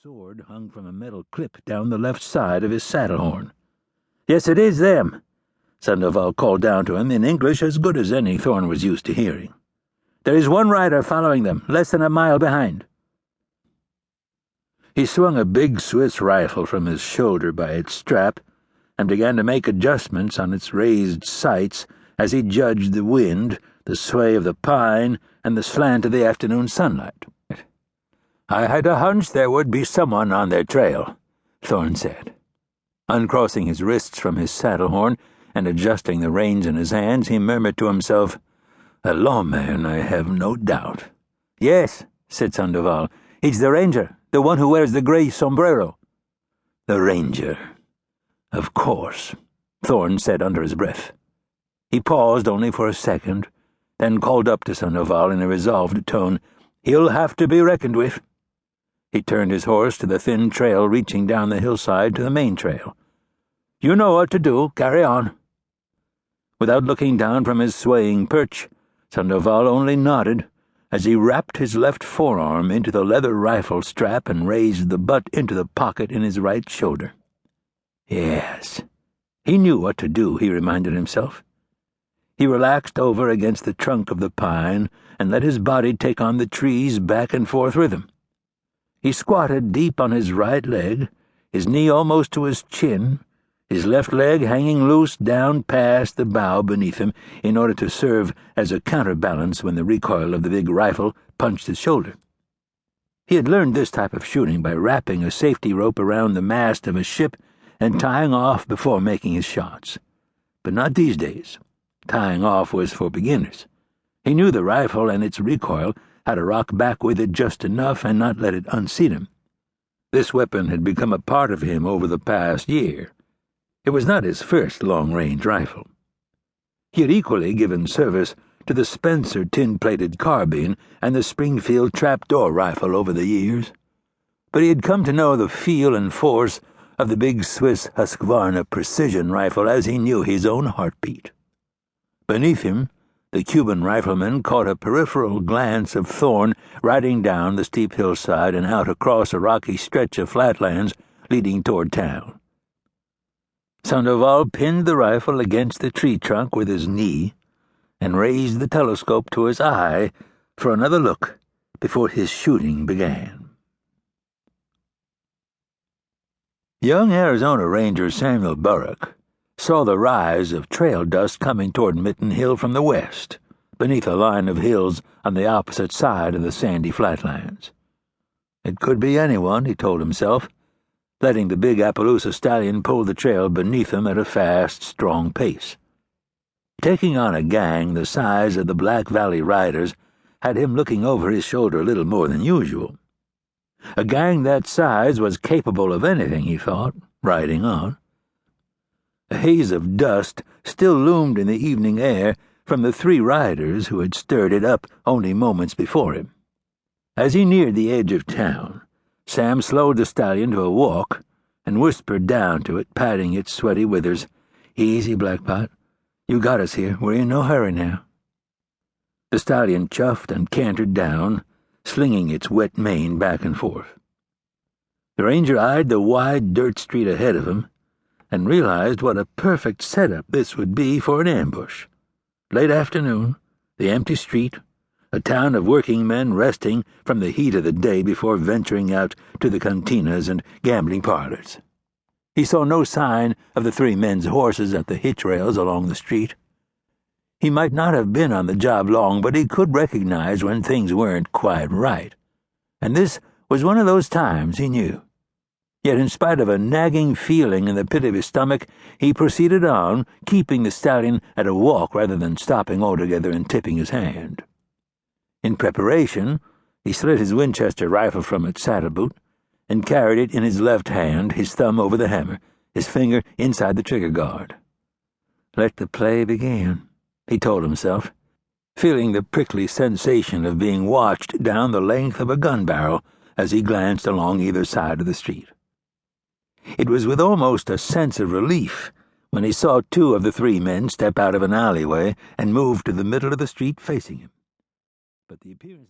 sword hung from a metal clip down the left side of his saddle horn. "Yes, it is them," Sandoval called down to him in English as good as any Thorne was used to hearing. "There is one rider following them, less than a mile behind." He swung a big Swiss rifle from his shoulder by its strap and began to make adjustments on its raised sights as he judged the wind, the sway of the pine, and the slant of the afternoon sunlight. "I had a hunch there would be someone on their trail," Thorne said. Uncrossing his wrists from his saddle horn and adjusting the reins in his hands, he murmured to himself, "A lawman, I have no doubt." "Yes," said Sandoval. "It's the ranger, the one who wears the grey sombrero." "The ranger. Of course," Thorne said under his breath. He paused only for a second, then called up to Sandoval in a resolved tone, "He'll have to be reckoned with." He turned his horse to the thin trail reaching down the hillside to the main trail. "You know what to do. Carry on." Without looking down from his swaying perch, Sandoval only nodded as he wrapped his left forearm into the leather rifle strap and raised the butt into the pocket in his right shoulder. Yes, he knew what to do, he reminded himself. He relaxed over against the trunk of the pine and let his body take on the tree's back-and-forth rhythm. He squatted deep on his right leg, his knee almost to his chin, his left leg hanging loose down past the bough beneath him in order to serve as a counterbalance when the recoil of the big rifle punched his shoulder. He had learned this type of shooting by wrapping a safety rope around the mast of a ship and tying off before making his shots. But not these days. Tying off was for beginners. He knew the rifle and its recoil, how to rock back with it just enough and not let it unseat him. This weapon had become a part of him over the past year. It was not his first long-range rifle. He had equally given service to the Spencer tin-plated carbine and the Springfield trapdoor rifle over the years, but he had come to know the feel and force of the big Swiss Husqvarna precision rifle as he knew his own heartbeat. Beneath him, the Cuban rifleman caught a peripheral glance of Thorne riding down the steep hillside and out across a rocky stretch of flatlands leading toward town. Sandoval pinned the rifle against the tree trunk with his knee and raised the telescope to his eye for another look before his shooting began. Young Arizona Ranger Sam Burrack saw the rise of trail dust coming toward Mitten Hill from the west, beneath a line of hills on the opposite side of the sandy flatlands. It could be anyone, he told himself, letting the big Appaloosa stallion pull the trail beneath him at a fast, strong pace. Taking on a gang the size of the Black Valley Riders had him looking over his shoulder a little more than usual. A gang that size was capable of anything, he thought, riding on. A haze of dust still loomed in the evening air from the three riders who had stirred it up only moments before him. As he neared the edge of town, Sam slowed the stallion to a walk and whispered down to it, patting its sweaty withers, "Easy, Blackpot. You got us here. We're in no hurry now." The stallion chuffed and cantered down, slinging its wet mane back and forth. The ranger eyed the wide dirt street ahead of him and realized what a perfect setup this would be for an ambush. Late afternoon, the empty street, a town of working men resting from the heat of the day before venturing out to the cantinas and gambling parlors. He saw no sign of the three men's horses at the hitch rails along the street. He might not have been on the job long, but he could recognize when things weren't quite right. And this was one of those times, he knew. Yet in spite of a nagging feeling in the pit of his stomach, he proceeded on, keeping the stallion at a walk rather than stopping altogether and tipping his hand. In preparation, he slid his Winchester rifle from its saddle boot and carried it in his left hand, his thumb over the hammer, his finger inside the trigger guard. Let the play begin, he told himself, feeling the prickly sensation of being watched down the length of a gun barrel as he glanced along either side of the street. It was with almost a sense of relief when he saw two of the three men step out of an alleyway and move to the middle of the street facing him. But the appearance of